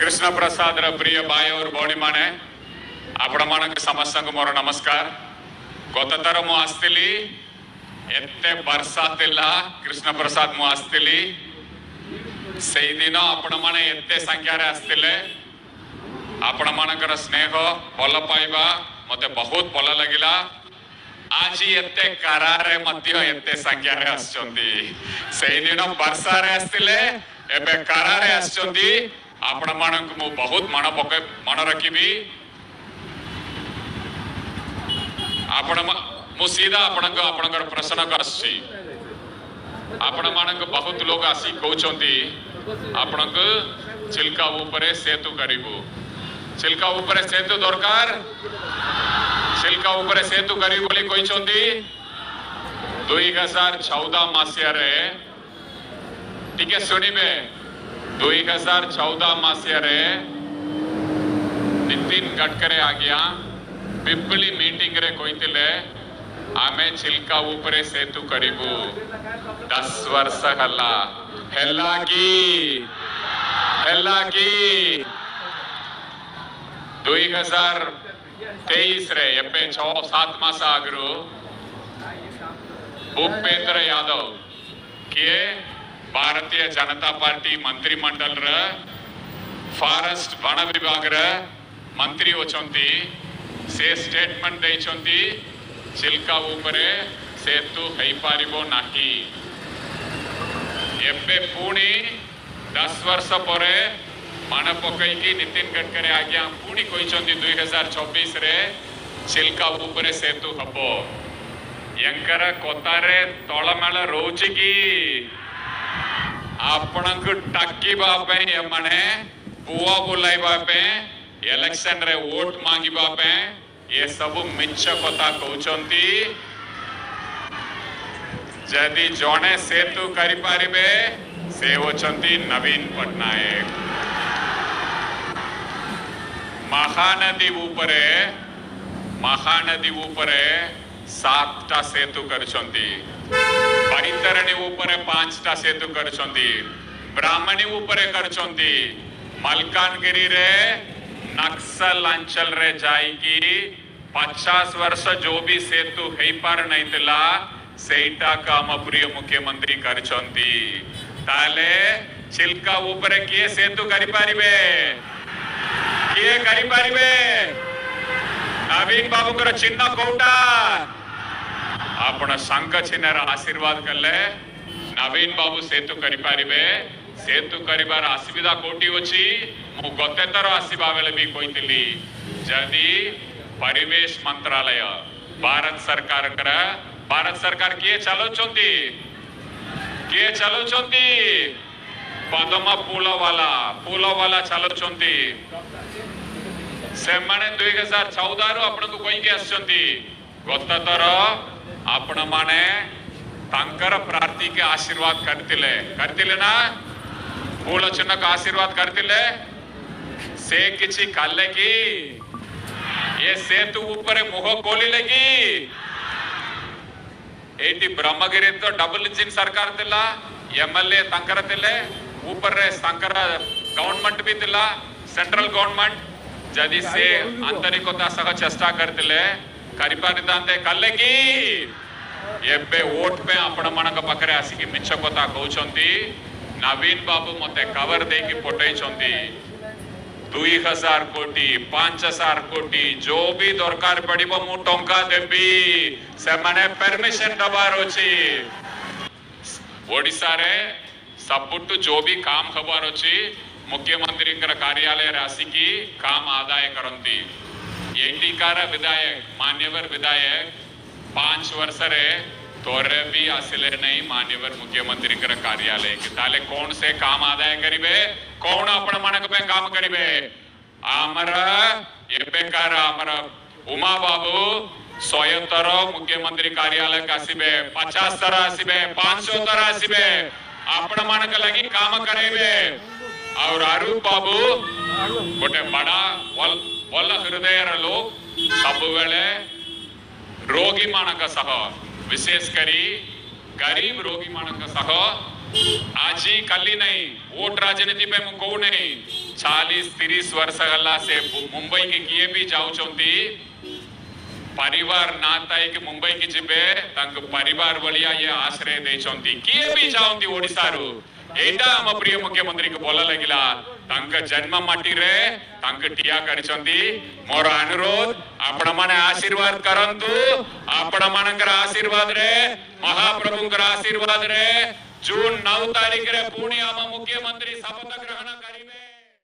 कृष्ण प्रसाद प्रिय भाई और भौणी माने आपण मान समस्त मोर नमस्कार। गत थर मु आसली एते वर्षा थिला कृष्ण प्रसाद मु आसली से दिन आपण माने एते संख्यार आसतिले आपण मानकर स्नेह भल पाइबा मते बहुत भल लगिला। आज एते करारे मध्य एते संख्यार आछंती से दिन वर्षा रे आसतिले एबे करारे आछंती आपण मानक मु बहुत मन रखिबी। आपण मु सीधा आपणकर प्रश्न को आसी आपण मानक बहुत लोग आसी कहउछंती आपणक चिल्का ऊपर सेतु करिबो चिल्का ऊपर सेतु दरकार चिल्का ऊपर सेतु करी बोली कहउछंती 2014 मसिया रे टिके सुनिबे 2014 मसिया रे नितिन गडकरी आज्ञा पिपली मीटिंग रे कहितिले आमे चिल्का ऊपर सेतु करिबु 10 वर्ष हल्ला की 2023 रे एपे 6-7 मास आगरू भूपेंद्र यादव किए भारतीय जनता पार्टी मंत्रिमंडल रे फॉरेस्ट वन विभाग रे मंत्री होचंती से स्टेटमेंट देइचंती चिल्का ऊपर सेतु हई पारिबो नाही। एबे पुणी 10 वर्ष परे मन पकईकी नितिन गडकरी आज्ञा पुणी कहिचंती 2024 रे चिल्का ऊपर सेतु हबो। यंकर कोतारे तळमेळ रोची की आपणक टाकीबा पे माने पुआ बुलाइबा पे इलेक्शन रे वोट मांगिबा पे ये सब मिछ कथा कहउचंती। जदि जणे सेतु करि पारिबे से होचंती नवीन पटनायक। महानदी ऊपर 7टा सेतु करछंती बैतरणी ऊपर 5टा सेतु करछंती ब्राह्मणी ऊपर करछंती मलकानगिरी रे नक्सल अंचल रे जाइकी 50 वर्ष जो भी सेतु हेई पार नहीं थिला सेटा काम प्रिय मुख्यमंत्री करछंती। ताले चिल्का ऊपर किए सेतु करि पारिबे किए करि पारिबे नवीन बाबू कर चिन्ह कोटा आपण संघ चिन्हर आशीर्वाद कले नवीन बाबू सेतु करि पारिबे। सेतु करिबार असुविधा कोटी अछि मु गते थर आसीबा बेले भी कहितली जदि परिवेश मंत्रालय भारत सरकार किए चलोचंती पदमा फूल वाला चलोचंती से माने 2014 रु आपण को कहि के आछंती गत थर आपण माने तांकर प्रार्थी के आशीर्वाद करतिले ना फूल चिन्ह का आशीर्वाद करतिले से किछि काले की ये सेतु ऊपर मुह खोली लगी एटी ब्रह्मगिरी तो डबल इंजिन सरकार थिला एमएलए तांकर थिले ऊपर रे तांकर गवर्नमेंट भी थिला सेंट्रल गवर्नमेंट जदि से आंतरिकता सह चेष्टा करतिले करि पारिदांते काले की एबे वोट पे आपण मानक पाखरे आसी कि मिछ कथा कहउचंती नवीन बाबू मते कवर दे कि पटई छंती 2000 कोटी 5000 कोटी जो भी दरकार पड़िबो मु टंका देबी से माने परमिशन दबार अछि ओडिसा रे सबुट जो भी काम खबर अछि मुख्यमंत्री कार्यालय राशि की काम आदाय करंती। एटीकार विधायक मान्यवर विधायक 5 वर्ष रे तोरे भी आसिले नहीं मान्यवर मुख्यमंत्री कार्यालय के ताले कौन से काम आदाय करिबे कौन आपण मानक पे काम करिबे आमर एबेकार आमर उमा बाबू 100 तर मुख्यमंत्री कार्यालय का आसीबे 50 तर आसीबे 500 तर आसीबे आपण मानक लगी काम करिबे और आरूप बाबू गोटे बड़ा वल हृदय लोग सब बेले रोगी मानक सह विशेष करी गरीब रोगी मानक सह आज काली नहीं वोट राजनीति पे मु कहू नहीं 40-30 वर्ष गला से मुंबई के किए भी जाउछंती परिवार ना ताई कि मुंबई की जिबे तंक परिवार बलिया ये आश्रय देछंती किए भी जाउंती ओडिसा रु एटा हम प्रिय मुख्यमंत्री को बोला लगिला तंक जन्म माटी रे तंक टिया करछंती मोर अनुरोध आपण माने आशीर्वाद करंतु आपण मानकर आशीर्वाद रे महाप्रभुंकर आशीर्वाद रे जून 9 तारीख रे पुणी हम मुख्यमंत्री शपथ ग्रहण करिवे।